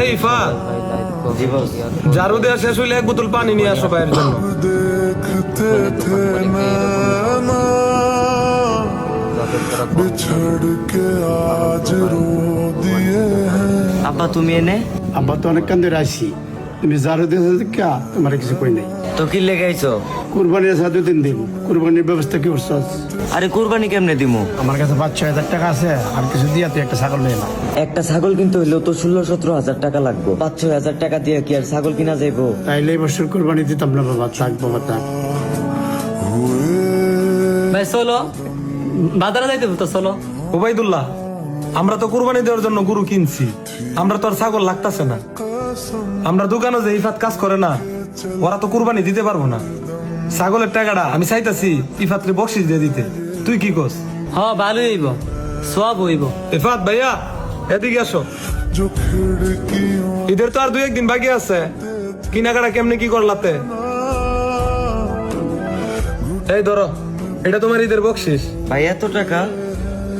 এই ইফাত, ঝাড়ু দেওয়া শেষ হইলে এক বোতল পানি নিয়ে আসো ভাইয়ের জন্য। আব্বা তুমি এনে আব্বা তো অনেক কান্দে আসি, তুমি ঝাড়ু দিয়েছো কা তোমার কিছু কই নাই। তো কি লেগাইছো? কুরবানি আছে 2-3 দিন, কুরবানির ব্যবস্থা কি করছো? আরে কুরবানি কেমনে দিমু? আমার কাছে 5-6 হাজার টাকা আছে, আর কিছু দিয়া তুই একটা ছাগল নিয়ে না। একটা ছাগল কিনতে হইলেও তো 16-17 হাজার টাকা লাগবে। 5-6 হাজার টাকা দিয়ে কি আর ছাগল কিনা যাইবো? তাইলে এই বছর কুরবানি দিতাম না বাবা, থাক বাবা থাক। ভাই চলো, বাজারে যাইতে তো চলো। ওবাইদুল্লাহ, আমরা তো কুরবানি দেওয়ার জন্য গরু কিনছি, আমরা তো আর ছাগল লাগতাছে না। আমরা দোকানে যে ইফাত কাজ করে না, ওরা তো কুরবানি দিতে পারবো না। ছাগলের টাকাটা আমি চাইতাছি ইফাতরে বকশিস দিয়ে দিতে, তুই কি কস? হ ভালো হইব, সব হইব। ইফাত ভাইয়া এদিকে আসো। ঈদের তো আর 2-1 দিন বাকি আছে, কিনাকাটা কেমনে কি করলাতে? এই ধরো, এটা তোমার ঈদের বকশিস। ভাই এত টাকা?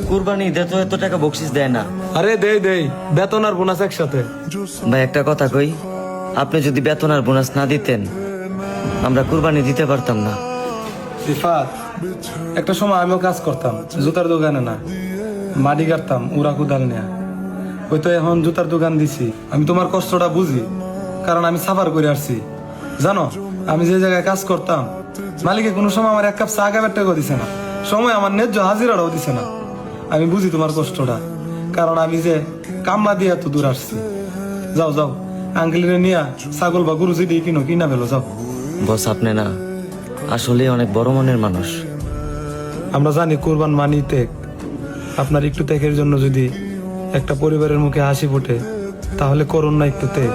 কুরবানি ঈদে তো এত টাকা বকশিস দেয় না। আরে দেই, বেতন আর বোনাস একসাথে। ভাই একটা কথা কই, আপনি যদি বেতন আর বোনাস না দিতেন আমরা কুরবানি দিতে পারতাম না। ইফাত, একটা সময় আমিও কাজ করতাম, জুতার দোকানে না, মাটি কাটতাম উড়া কুদাল নেয়া। ওই তো এখন জুতার দোকান দিছি। আমি তোমার কষ্টটা বুঝি, কারণ আমি সাফার করে আসছি। জানো, আমি যে জায়গায় কাজ করতাম, মালিকে কোনো সময় আমার 1 কাপ চা খাবার টাকাও দিছে না, সময় আমার ন্যায্য হাজিরাটাও দিছে না। আমি বুঝি তোমার কষ্টটা, কারণ আমি যে কামলা দিয়ে এত দূর আসছি। যাও আঙ্কেলের নিয়া ছাগল বা গরু যদি কিনা ফেলো, যাও। বস আপনি না আসলে অনেক বড় মনের মানুষ। আমরা জানি কোরবান মানি ত্যাগ। আপনার একটু ত্যাগের জন্য যদি একটা পরিবারের মুখে হাসি ফোটে, তাহলে করুন না একটু ত্যাগ।